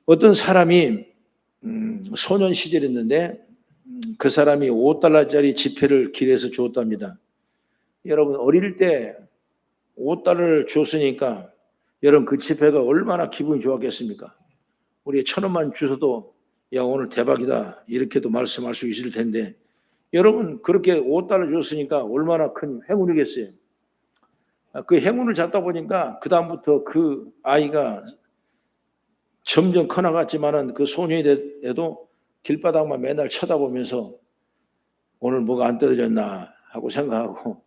어떤 사람이 소년 시절이었는데 그 사람이 5달러짜리 지폐를 길에서 주었답니다. 여러분 어릴 때 5달러를 줬으니까 여러분 그 지폐가 얼마나 기분이 좋았겠습니까? 우리 1,000원만 주셔도 야 오늘 대박이다 이렇게도 말씀할 수 있을 텐데 여러분 그렇게 5달러 줬으니까 얼마나 큰 행운이겠어요. 그 행운을 잡다 보니까 그 다음부터 그 아이가 점점 커나갔지만은 그 소년이 돼도 길바닥만 맨날 쳐다보면서 오늘 뭐가 안 떨어졌나 하고 생각하고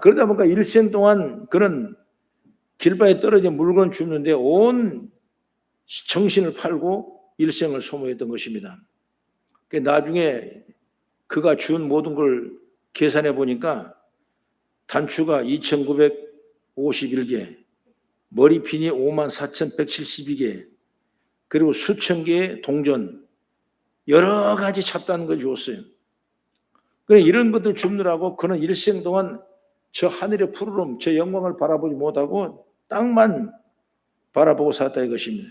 그러다 보니까 일생 동안 그런 길바에 떨어진 물건 줍는데 온 정신을 팔고 일생을 소모했던 것입니다. 나중에 그가 준 모든 걸 계산해 보니까 단추가 2,951개, 머리핀이 54,172개, 그리고 수천 개의 동전, 여러 가지 찹다는 걸 주었어요. 이런 것들 줍느라고 그는 일생 동안 저 하늘의 푸르름, 저 영광을 바라보지 못하고 땅만 바라보고 살았다 이것입니다.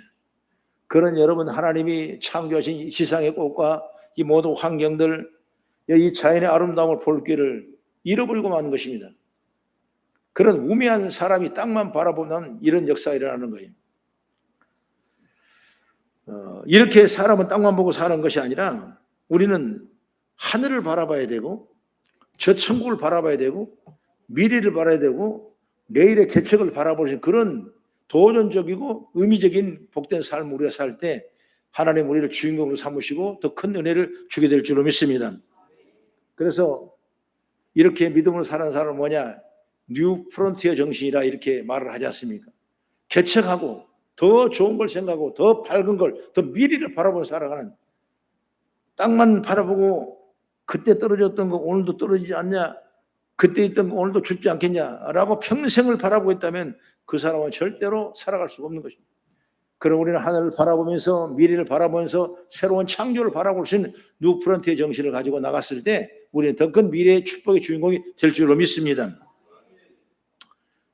그런 여러분 하나님이 창조하신 지상의 꽃과 이 모든 환경들, 이 자연의 아름다움을 볼 길을 잃어버리고 만 것입니다. 그런 우매한 사람이 땅만 바라보는 이런 역사가 일어나는 거예요. 이렇게 사람은 땅만 보고 사는 것이 아니라 우리는 하늘을 바라봐야 되고 저 천국을 바라봐야 되고 미래를 바라야 되고 내일의 개척을 바라볼 수 있는 그런 도전적이고 의미적인 복된 삶을 우리가 살 때 하나님 우리를 주인공으로 삼으시고 더 큰 은혜를 주게 될 줄로 믿습니다. 그래서 이렇게 믿음으로 사는 사람은 뭐냐? 뉴 프론티어 정신이라 이렇게 말을 하지 않습니까? 개척하고 더 좋은 걸 생각하고 더 밝은 걸, 더 미래를 바라보며 살아가는, 땅만 바라보고 그때 떨어졌던 거 오늘도 떨어지지 않냐, 그때 있던 거 오늘도 죽지 않겠냐라고 평생을 바라보고 있다면 그 사람은 절대로 살아갈 수가 없는 것입니다. 그럼 우리는 하늘을 바라보면서 미래를 바라보면서 새로운 창조를 바라볼 수 있는 뉴 프론티어 정신을 가지고 나갔을 때 우리는 더 큰 미래의 축복의 주인공이 될 줄로 믿습니다.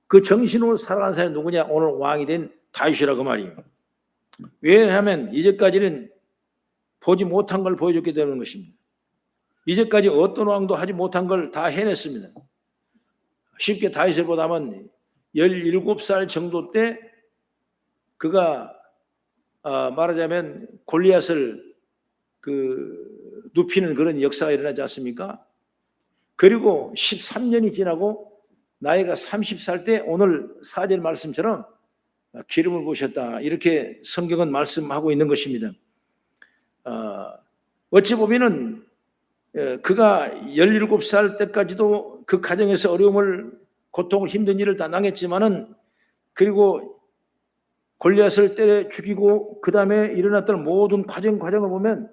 그 정신으로 살아가는 사람이 누구냐? 오늘 왕이 된 다윗이라고 말이에요. 왜냐하면 이제까지는 보지 못한 걸 보여줬기 때문인 것입니다. 이제까지 어떤 왕도 하지 못한 걸 다 해냈습니다. 쉽게 다윗을 보다면 17살 정도 때 그가 말하자면 골리앗을 눕히는 그런 역사가 일어나지 않습니까? 그리고 13년이 지나고 나이가 30살 때 오늘 4절 말씀처럼 기름을 부으셨다 이렇게 성경은 말씀하고 있는 것입니다. 어찌 보면은 그가 17살 때까지도 그 가정에서 어려움을 고통을 힘든 일을 다 당했지만은 그리고 골리앗을 때려 죽이고 그 다음에 일어났던 모든 과정을 보면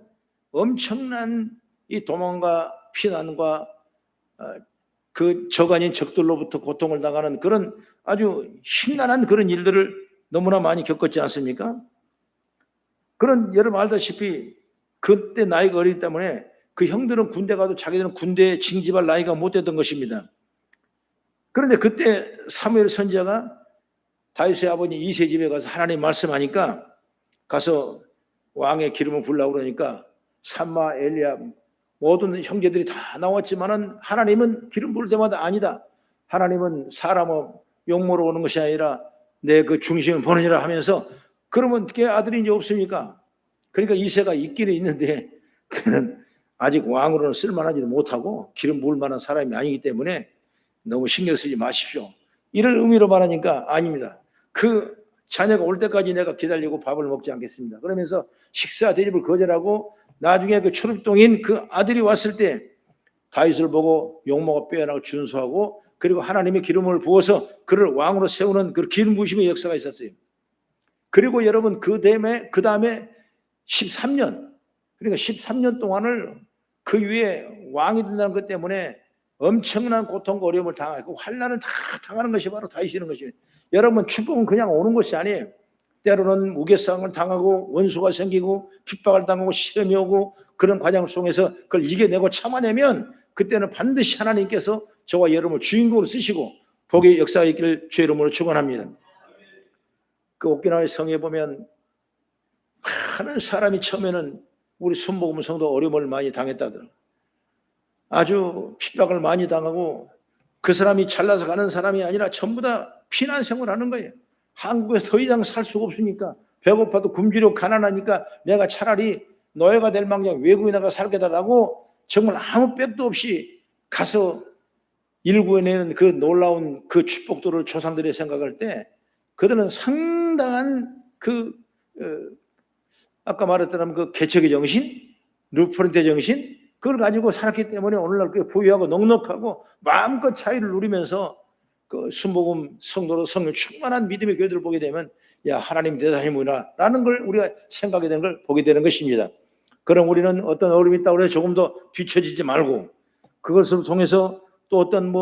엄청난 이 도망과 피난과 그 적 아닌 적들로부터 고통을 당하는 그런 아주 심란한 그런 일들을 너무나 많이 겪었지 않습니까? 그런 여러분 알다시피 그때 나이가 어리기 때문에 그 형들은 군대 가도 자기들은 군대에 징집할 나이가 못 됐던 것입니다. 그런데 그때 사무엘 선지자가 다윗의 아버지 이새 집에 가서 하나님 말씀하니까 가서 왕의 기름을 부으려고 그러니까 삼마 엘리야 모든 형제들이 다 나왔지만은 하나님은 기름 부을 때마다 아니다. 하나님은 사람을 욕먹으러 오는 것이 아니라 내 그 중심을 보느니라 하면서 그러면 걔 아들이 이제 없습니까? 그러니까 이새가 있기는 있는데 그는 아직 왕으로는 쓸만하지도 못하고 기름 부을 만한 사람이 아니기 때문에 너무 신경 쓰지 마십시오. 이런 의미로 말하니까 아닙니다. 그 자녀가 올 때까지 내가 기다리고 밥을 먹지 않겠습니다. 그러면서 식사 대접을 거절하고 나중에 그 초립동인 그 아들이 왔을 때 다윗을 보고 용모가 빼어나고 준수하고 그리고 하나님의 기름을 부어서 그를 왕으로 세우는 그 기름 부으심의 역사가 있었어요. 그리고 여러분 그 다음에 13년 그러니까 13년 동안을 그 위에 왕이 된다는 것 때문에 엄청난 고통과 어려움을 당하고 환난을 다 당하는 것이 바로 다윗이라는 것입니다. 여러분 축복은 그냥 오는 것이 아니에요. 때로는 무게싸움을 당하고 원수가 생기고 핍박을 당하고 시험이 오고 그런 과정 속에서 그걸 이겨내고 참아내면 그때는 반드시 하나님께서 저와 여러분을 주인공으로 쓰시고 복의 역사가 있기를 주의 이름으로 축원합니다. 그 오키나와의 성에 보면 많은 사람이 처음에는 우리 순복음 성도 어려움을 많이 당했다더라고요. 아주 핍박을 많이 당하고 그 사람이 잘나서 가는 사람이 아니라 전부 다 피난 생활하는 거예요. 한국에서 더 이상 살 수가 없으니까 배고파도 굶주려 가난하니까 내가 차라리 노예가 될 망정 외국에 나가 살겠다라고 정말 아무 백도 없이 가서 일구어내는 그 놀라운 그 축복들을 조상들이 생각할 때 그들은 상당한 아까 말했던 그 개척의 정신, 루프런트 정신 그걸 가지고 살았기 때문에 오늘날 그 부유하고 넉넉하고 마음껏 차이를 누리면서 그 순복음 성도로 성령 충만한 믿음의 교회들을 보게 되면 야 하나님 대단히구나라는 걸 우리가 생각하게 되는 걸 보게 되는 것입니다. 그럼 우리는 어떤 어려움이 있다고 해서 조금 더 뒤처지지 말고 그것을 통해서 또 어떤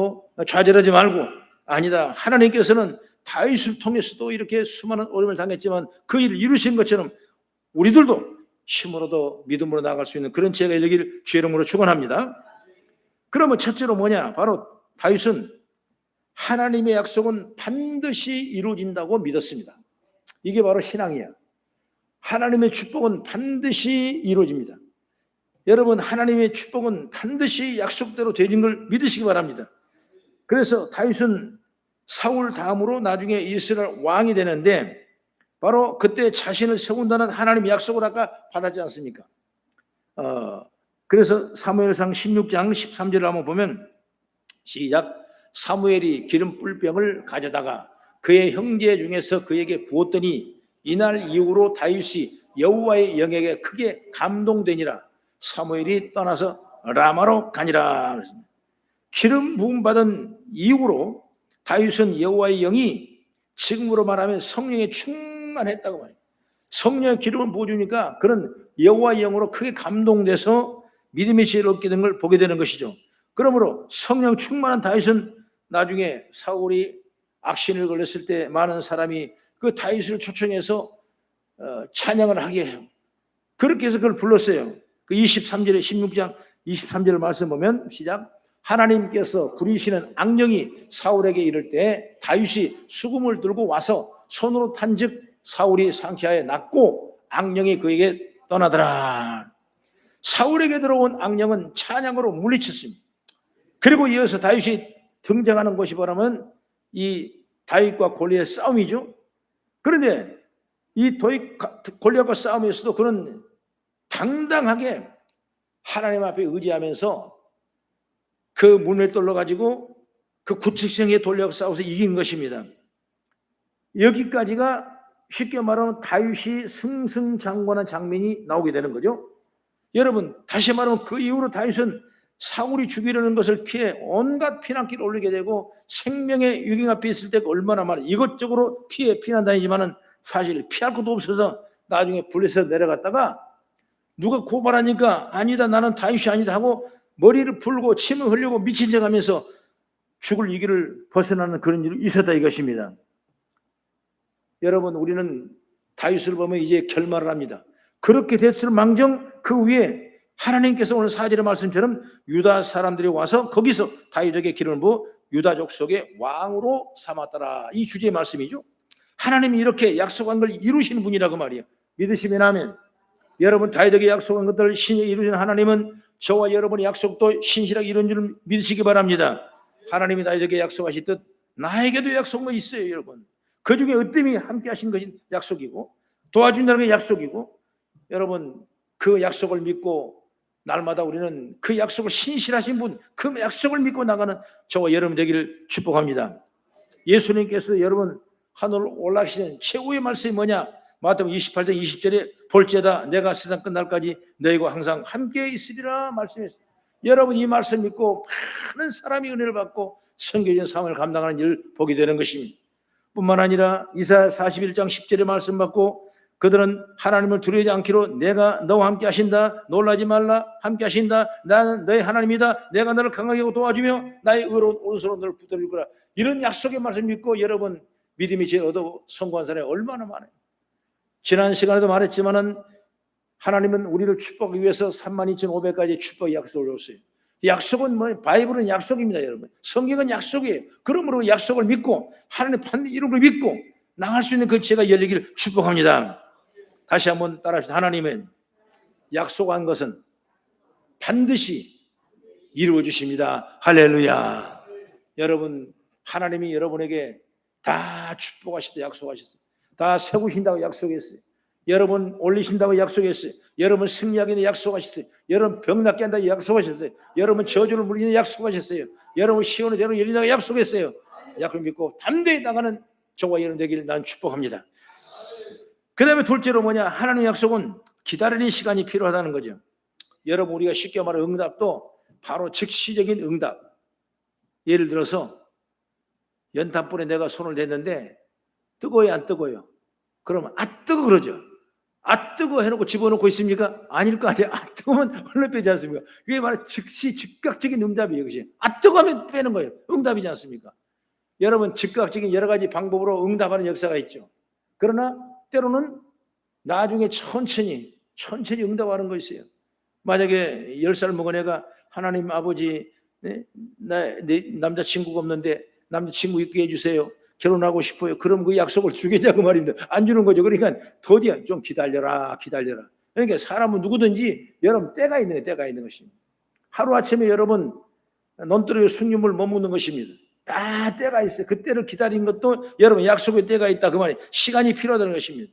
좌절하지 말고 아니다. 하나님께서는 다윗을 통해서도 이렇게 수많은 어려움을 당했지만 그 일을 이루신 것처럼 우리들도 힘으로도 믿음으로 나아갈 수 있는 그런 지혜가 일기를 주의 이름으로 축원합니다. 그러면 첫째로 뭐냐? 바로 다윗은 하나님의 약속은 반드시 이루어진다고 믿었습니다. 이게 바로 신앙이야. 하나님의 축복은 반드시 이루어집니다. 여러분 하나님의 축복은 반드시 약속대로 되는 걸 믿으시기 바랍니다. 그래서 다윗은 사울 다음으로 나중에 이스라엘 왕이 되는데 바로 그때 자신을 세운다는 하나님의 약속을 아까 받았지 않습니까? 그래서 사무엘상 16장 13절을 한번 보면 시작. 사무엘이 기름 뿔병을 가져다가 그의 형제 중에서 그에게 부었더니 이날 이후로 다윗이 여호와의 영에게 크게 감동되니라. 사무엘이 떠나서 라마로 가니라. 기름 부음 받은 이후로 다윗은 여호와의 영이 지금으로 말하면 성령에 충만했다고 말해요. 성령의 기름을 부어주니까 그런 여호와의 영으로 크게 감동돼서 믿음의 지혜를 얻게 된 걸 보게 되는 것이죠. 그러므로 성령 충만한 다윗은 나중에 사울이 악신을 걸렸을 때 많은 사람이 그 다윗을 초청해서 찬양을 하게 해요. 그렇게 해서 그걸 불렀어요. 그 23절에 16장 23절 말씀 보면 시작. 하나님께서 부리시는 악령이 사울에게 이를 때 다윗이 수금을 들고 와서 손으로 탄즉 사울이 상쾌하에 낫고 악령이 그에게 떠나더라. 사울에게 들어온 악령은 찬양으로 물리쳤습니다. 그리고 이어서 다윗이 등장하는 것이 뭐냐면 이 다윗과 골리앗의 싸움이죠. 그런데 이 골리앗과 싸움에서도 그는 당당하게 하나님 앞에 의지하면서 그 문을 떨러가지고 그 구축성에 돌려 싸워서 이긴 것입니다. 여기까지가 쉽게 말하면 다윗이 승승장구하는 장면이 나오게 되는 거죠. 여러분 다시 말하면 그 이후로 다윗은 사울이 죽이려는 것을 피해 온갖 피난길을 올리게 되고 생명의 위기 앞에 있을 때 얼마나 많은 이것저것으로 피해 피난 다니지만은 사실 피할 것도 없어서 나중에 블레셋 내려갔다가 누가 고발하니까 아니다 나는 다윗이 아니다 하고 머리를 풀고 침을 흘리고 미친 척 하면서 죽을 위기를 벗어나는 그런 일이 있었다 이것입니다. 여러분 우리는 다윗을 보면 이제 결말을 합니다. 그렇게 됐을 망정 그 위에 하나님께서 오늘 4절의 말씀처럼 유다 사람들이 와서 거기서 다윗에게 기름을 부어 유다족 속의 왕으로 삼았더라. 이 주제의 말씀이죠. 하나님이 이렇게 약속한 걸 이루시는 분이라고 말이에요. 믿으시면 아멘. 여러분 다윗에게 약속한 것들을 신이 이루신 하나님은 저와 여러분의 약속도 신실하게 이룬 줄 믿으시기 바랍니다. 하나님이 다윗에게 약속하실 듯 나에게도 약속한 거 있어요 여러분. 그 중에 으뜸이 함께 하신 것이 약속이고 도와준다는 게 약속이고 여러분 그 약속을 믿고 날마다 우리는 그 약속을 신실하신 분 그 약속을 믿고 나가는 저와 여러분 되기를 축복합니다. 예수님께서 여러분 하늘 올라가시는 최후의 말씀이 뭐냐? 마태복음 28장 20절에 볼지어다 내가 세상 끝날까지 너희와 항상 함께 있으리라 말씀했습니다. 여러분 이 말씀 믿고 많은 사람이 은혜를 받고 선교적인 삶을 감당하는 일을 보게 되는 것입니다. 뿐만 아니라 이사야 41장 10절의 말씀 받고 그들은 하나님을 두려워하지 않기로 내가 너와 함께 하신다 놀라지 말라 함께 하신다 나는 너의 하나님이다 내가 너를 강하게 하고 도와주며 나의 의로운 오른손으로 너를 붙들어 거라. 이런 약속의 말씀 믿고 여러분 믿음이 제 얻어 성공한 사람이 얼마나 많아요. 지난 시간에도 말했지만은 하나님은 우리를 축복하기 위해서 32,500가지 축복의 약속을 줬어요. 약속은 뭐 바이블은 약속입니다 여러분. 성경은 약속이에요. 그러므로 약속을 믿고 하나님 반드시 이룬 걸 믿고 나갈 수 있는 그 지혜가 열리기를 축복합니다. 다시 한번 따라합시다. 하나님은 약속한 것은 반드시 이루어 주십니다. 할렐루야. 여러분, 하나님이 여러분에게 다 축복하시다 약속하셨어요. 다 세우신다고 약속했어요. 여러분 올리신다고 약속했어요. 여러분 승리하기는 약속하셨어요. 여러분 병 낫게 한다고 약속하셨어요. 여러분 저주를 물리는 약속하셨어요. 여러분 시온의 대로 열린다고 약속했어요. 약속을 믿고 담대히 나가는 저와 여러분 되기를 난 축복합니다. 그 다음에 둘째로 뭐냐, 하나님의 약속은 기다리는 시간이 필요하다는 거죠. 여러분, 우리가 쉽게 말하는 응답도 바로 즉시적인 응답. 예를 들어서 연탄불에 내가 손을 댔는데 뜨거워요, 안 뜨거워요? 그러면 아 뜨거 그러죠. 아 뜨거 해놓고 집어넣고 있습니까? 아닐 거 아니에요. 아 뜨거면 얼른 빼지 않습니까? 그게 바로 즉시 즉각적인 응답이에요. 그것이 아 뜨거면 빼는 거예요. 응답이지 않습니까? 여러분, 즉각적인 여러 가지 방법으로 응답하는 역사가 있죠. 그러나 때로는 나중에 천천히 응답하는 거 있어요. 만약에 10살 먹은 애가 하나님 아버지, 내 남자친구가 없는데 남자친구 있게 해주세요. 결혼하고 싶어요. 그럼 그 약속을 주겠냐고 말입니다. 안 주는 거죠. 그러니까 더디야. 좀 기다려라. 그러니까 사람은 누구든지 여러분 때가 있는 거예요. 때가 있는 것입니다. 하루아침에 여러분 논두렁에 숭늉을 못 먹는 것입니다. 다 때가 있어요. 그 때를 기다린 것도 여러분 약속의 때가 있다. 그 말이 시간이 필요하다는 것입니다.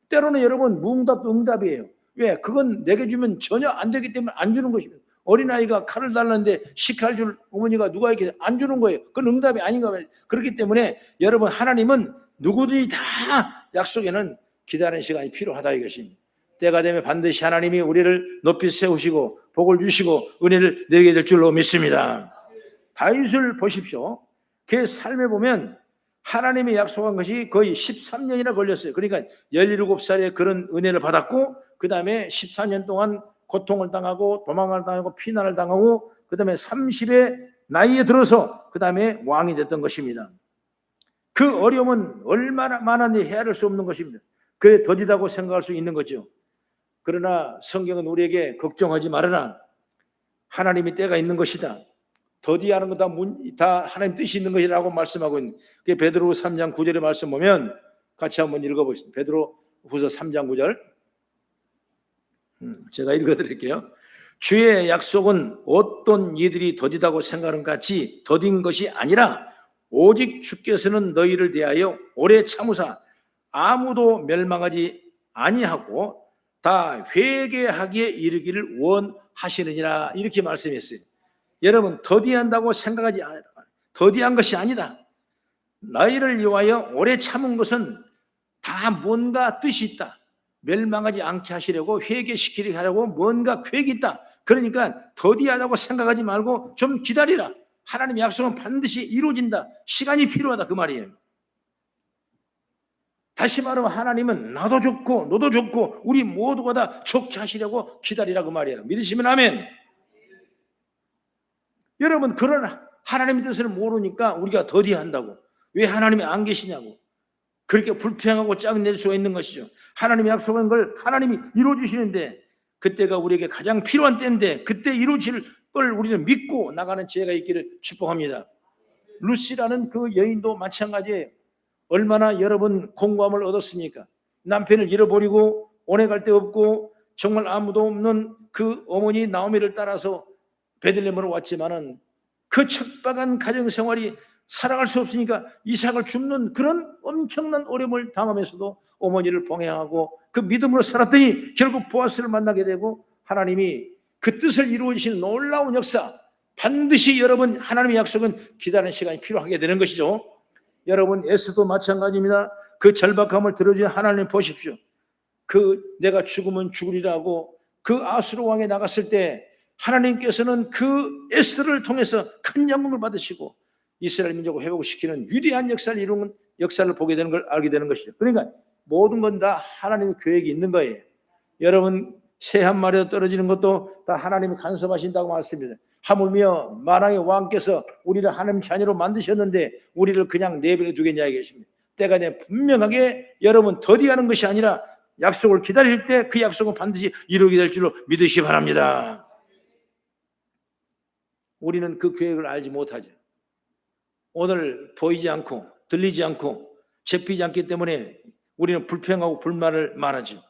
때로는 여러분 무응답도 응답이에요. 왜? 그건 내게 주면 전혀 안 되기 때문에 안 주는 것입니다. 어린아이가 칼을 달라는데 식칼 줄 어머니가 누가 이렇게 안 주는 거예요. 그건 응답이 아닌가 봐요. 그렇기 때문에 여러분 하나님은 누구든지 다 약속에는 기다리는 시간이 필요하다 이것입니다. 때가 되면 반드시 하나님이 우리를 높이 세우시고 복을 주시고 은혜를 내게 될 줄로 믿습니다. 다윗을 보십시오. 그의 삶에 보면 하나님이 약속한 것이 거의 13년이나 걸렸어요. 그러니까 17살에 그런 은혜를 받았고 그 다음에 14년 동안 고통을 당하고 도망을 당하고 피난을 당하고 그 다음에 30의 나이에 들어서 그 다음에 왕이 됐던 것입니다. 그 어려움은 얼마나 많은지 헤아릴 수 없는 것입니다. 그래 더디다고 생각할 수 있는 거죠. 그러나 성경은 우리에게 걱정하지 말아라. 하나님이 때가 있는 것이다. 더디하는 거 다 하나님 뜻이 있는 것이라고 말씀하고 있는 게 베드로 3장 9절의 말씀 보면 같이 한번 읽어보겠습니다. 베드로 후서 3장 9절 제가 읽어드릴게요. 주의 약속은 어떤 이들이 더디다고 생각하는 것 같이 더딘 것이 아니라 오직 주께서는 너희를 대하여 오래 참으사 아무도 멸망하지 아니하고 다 회개하기에 이르기를 원하시느니라 이렇게 말씀했어요. 여러분 더디한다고 생각하지 않아요. 더디한 것이 아니다. 너희를 위하여 오래 참은 것은 다 뭔가 뜻이 있다. 멸망하지 않게 하시려고 회개시키려 하려고 뭔가 계획이 있다. 그러니까 더디하다고 생각하지 말고 좀 기다리라. 하나님의 약속은 반드시 이루어진다. 시간이 필요하다 그 말이에요. 다시 말하면 하나님은 나도 좋고 너도 좋고 우리 모두가 다 좋게 하시려고 기다리라 그 말이에요. 믿으시면 아멘. 여러분 그런 하나님의 뜻을 모르니까 우리가 더디한다고. 왜 하나님이 안 계시냐고. 그렇게 불평하고 짜증낼 수가 있는 것이죠. 하나님이 약속한 걸 하나님이 이루어주시는데 그때가 우리에게 가장 필요한 때인데 그때 이루어질 걸 우리는 믿고 나가는 지혜가 있기를 축복합니다. 루시라는 그 여인도 마찬가지예요. 얼마나 여러분 공감을 얻었습니까? 남편을 잃어버리고 오래 갈 데 없고 정말 아무도 없는 그 어머니 나오미를 따라서 베들레헴으로 왔지만은 그 척박한 가정생활이 살아갈 수 없으니까 이삭을 줍는 그런 엄청난 어려움을 당하면서도 어머니를 봉양하고 그 믿음으로 살았더니 결국 보아스를 만나게 되고 하나님이 그 뜻을 이루어주시는 놀라운 역사 반드시 여러분 하나님의 약속은 기다리는 시간이 필요하게 되는 것이죠. 여러분 에스도 마찬가지입니다. 그 절박함을 들어주신 하나님 보십시오. 그 내가 죽으면 죽으리라고 그 아수르 왕에 나갔을 때 하나님께서는 그 에스더를 통해서 큰 영광을 받으시고 이스라엘 민족을 회복시키는 위대한 역사를 이루는 역사를 보게 되는 걸 알게 되는 것이죠. 그러니까 모든 건 다 하나님의 계획이 있는 거예요. 여러분 새 한 마리가 떨어지는 것도 다 하나님이 간섭하신다고 말씀입니다. 하물며 만왕의 왕께서 우리를 하나님 자녀로 만드셨는데 우리를 그냥 내버려 두겠냐 이것입니다. 때가 되면 분명하게 여러분 더디하는 것이 아니라 약속을 기다릴 때 그 약속은 반드시 이루게 될 줄로 믿으시기 바랍니다. 우리는 그 계획을 알지 못하죠. 오늘 보이지 않고 들리지 않고 잡히지 않기 때문에 우리는 불평하고 불만을 말하죠.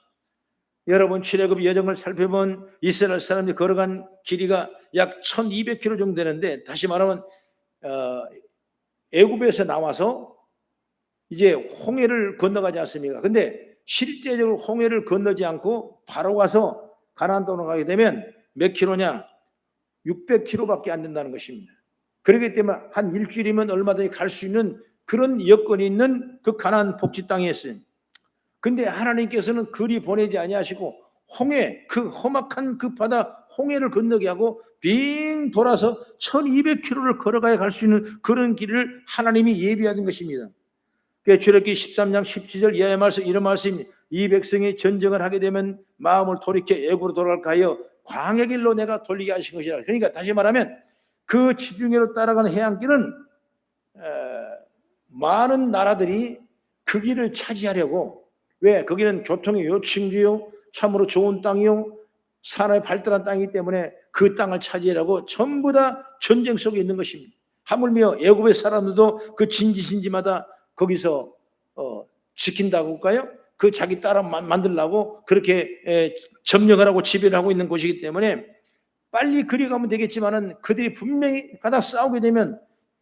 여러분 출애굽 여정을 살펴본 이스라엘 사람들이 걸어간 길이가 약 1200km 정도 되는데, 다시 말하면 애굽에서 나와서 이제 홍해를 건너가지 않습니까? 근데 실제적으로 홍해를 건너지 않고 바로 가서 가나안 땅으로 가게 되면 몇 킬로냐? 600km밖에 안 된다는 것입니다. 그렇기 때문에 한 일주일이면 얼마든지 갈 수 있는 그런 여건이 있는 그 가나안 복지 땅이었어요. 근데 하나님께서는 그리 보내지 아니하시고 홍해, 그 험악한 그 바다 홍해를 건너게 하고 빙 돌아서 1200km를 걸어가야 갈 수 있는 그런 길을 하나님이 예비하는 것입니다. 출애굽기 13장 17절 이하의 말씀, 이런 말씀입니다. 이 백성이 전쟁을 하게 되면 마음을 돌이켜 애굽으로 돌아갈까 하여 광야 길로 내가 돌리게 하신 것이라. 그러니까 다시 말하면 그 지중해로 따라가는 해안길은 많은 나라들이 그 길을 차지하려고, 왜? 거기는 교통의 요충지요, 참으로 좋은 땅이요, 산업이 발달한 땅이기 때문에 그 땅을 차지하려고 전부 다 전쟁 속에 있는 것입니다. 하물며 애굽의 사람들도 그 진지신지마다 거기서 지킨다고 할까요? 그 자기 따라 만들려고 그렇게 점령을 하고 지배를 하고 있는 곳이기 때문에 빨리 그리 가면 되겠지만은 그들이 분명히 가다 싸우게 되면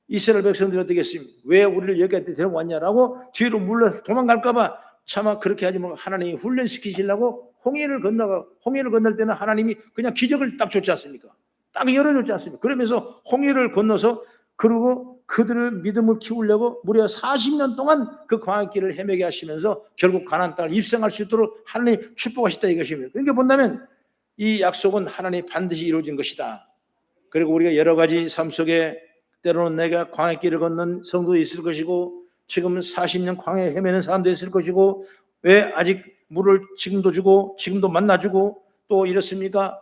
이스라엘 백성들이 어떻게 했습니까? 왜 우리를 여기까지 데리고 왔냐라고 뒤로 물러서 도망갈까 봐 차마 그렇게 하지 말고 하나님이 훈련시키시려고 홍해를 건널 때는 하나님이 그냥 기적을 딱 줬지 않습니까? 딱 열어줬지 않습니까? 그러면서 홍해를 건너서 그리고 그들을 믿음을 키우려고 무려 40년 동안 그 광야길을 헤매게 하시면서 결국 가나안 땅을 입성할 수 있도록 하나님 축복하셨다 이것입니다. 그러니까 본다면 이 약속은 하나님 반드시 이루어진 것이다. 그리고 우리가 여러 가지 삶 속에 때로는 내가 광야길을 걷는 성도도 있을 것이고 지금은 40년 광야에 헤매는 사람도 있을 것이고, 왜 아직 물을 지금도 주고 지금도 만나주고 또 이렇습니까?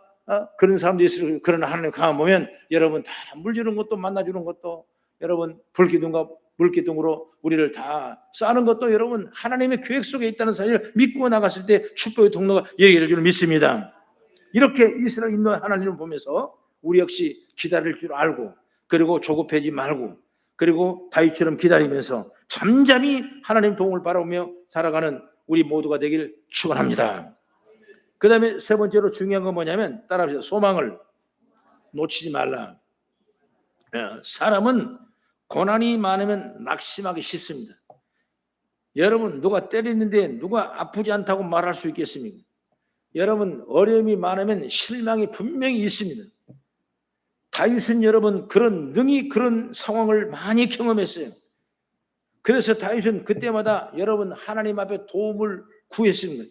그런 사람도 있을 것이고, 그러나 하나님 가보면 여러분 다 물 주는 것도 만나주는 것도, 여러분 불기둥과 물기둥으로 우리를 다 싸는 것도 여러분 하나님의 계획 속에 있다는 사실을 믿고 나갔을 때 축복의 통로가 열릴 줄 믿습니다. 이렇게 이스라엘 인도한 하나님을 보면서 우리 역시 기다릴 줄 알고, 그리고 조급해지 말고, 그리고 다윗처럼 기다리면서 잠잠히 하나님 도움을 바라보며 살아가는 우리 모두가 되길 축원합니다. 그 다음에 세 번째로 중요한 건 뭐냐면, 따라하세요. 소망을 놓치지 말라. 사람은 고난이 많으면 낙심하기 쉽습니다. 여러분 누가 때리는데 누가 아프지 않다고 말할 수 있겠습니까? 여러분 어려움이 많으면 실망이 분명히 있습니다. 다윗은 여러분 능히 그런 상황을 많이 경험했어요. 그래서 다윗은 그때마다 여러분 하나님 앞에 도움을 구했습니다.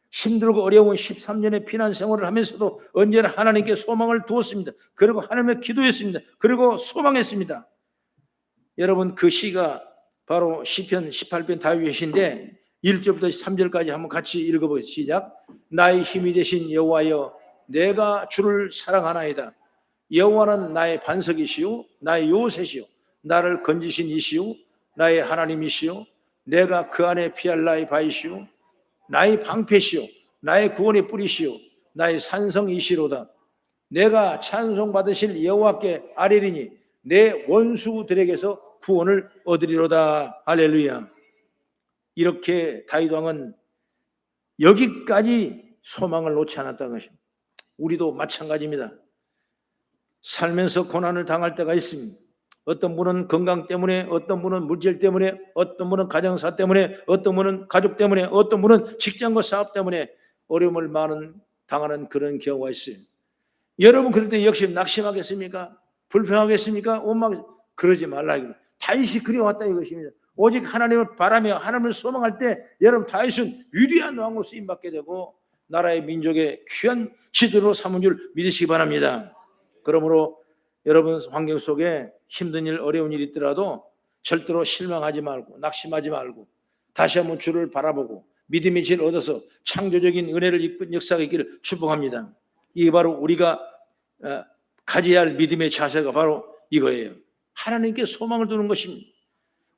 힘들고 어려운 13년의 피난 생활을 하면서도 언제나 하나님께 소망을 두었습니다. 그리고 하나님께 기도했습니다. 그리고 소망했습니다. 여러분 그 시가 바로 시편 18편 다윗의 시인데 1절부터 3절까지 한번 같이 읽어보겠습니다. 시작. 나의 힘이 되신 여호와여, 내가 주를 사랑하나이다. 여호와는 나의 반석이시오, 나의 요새시오, 나를 건지신 이시오, 나의 하나님이시오, 내가 그 안에 피할 나의 바이시오, 나의 방패시오, 나의 구원의 뿌리시오, 나의 산성이시로다. 내가 찬송받으실 여호와께 아뢰리니 내 원수들에게서 구원을 얻으리로다. 할렐루야. 이렇게 다윗 왕은 여기까지 소망을 놓지 않았다는 것입니다. 우리도 마찬가지입니다. 살면서 고난을 당할 때가 있습니다. 어떤 분은 건강 때문에, 어떤 분은 물질 때문에, 어떤 분은 가정사 때문에, 어떤 분은 가족 때문에, 어떤 분은 직장과 사업 때문에 어려움을 당하는 그런 경우가 있어요. 여러분 그럴 때 역시 낙심하겠습니까? 불평하겠습니까? 그러지 말라. 다윗이 그리워왔다 이것입니다. 오직 하나님을 바라며 하나님을 소망할 때 여러분 다윗은 위대한 왕으로 쓰임받게 되고 나라의 민족의 귀한 지도로 삼은 줄 믿으시기 바랍니다. 그러므로 여러분 환경 속에 힘든 일, 어려운 일이 있더라도 절대로 실망하지 말고 낙심하지 말고 다시 한번 주를 바라보고 믿음의 지혜를 얻어서 창조적인 은혜를 입은 역사가 있기를 축복합니다. 이게 바로 우리가 가져야 할 믿음의 자세가 바로 이거예요. 하나님께 소망을 두는 것입니다.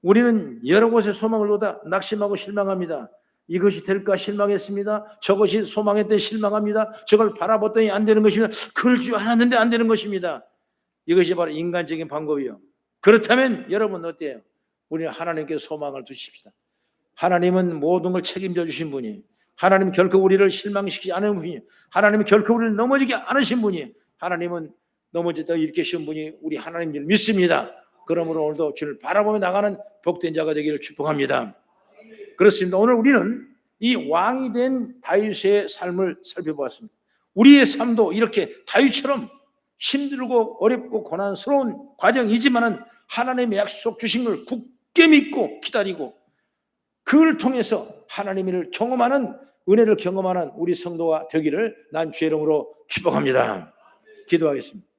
우리는 여러 곳에 소망을 두다 낙심하고 실망합니다. 이것이 될까 실망했습니다. 저것이 소망했더니 실망합니다. 저걸 바라봤더니 안 되는 것입니다. 그럴 줄 알았는데 안 되는 것입니다. 이것이 바로 인간적인 방법이요. 그렇다면 여러분 어때요? 우리는 하나님께 소망을 두십시다. 하나님은 모든 걸 책임져 주신 분이에요. 하나님 결코 우리를 실망시키지 않은 분이, 하나님이 결코 우리를 넘어지게 않으신 분이, 하나님은 넘어지다 일으키신 분이 우리 하나님인 줄 믿습니다. 그러므로 오늘도 주를 바라보며 나가는 복된 자가 되기를 축복합니다. 그렇습니다. 오늘 우리는 이 왕이 된 다윗의 삶을 살펴보았습니다. 우리의 삶도 이렇게 다윗처럼 힘들고 어렵고 고난스러운 과정이지만은 하나님의 약속 주신 걸 굳게 믿고 기다리고 그를 통해서 하나님을 경험하는, 은혜를 경험하는 우리 성도가 되기를 난 주의 이름으로 축복합니다. 기도하겠습니다.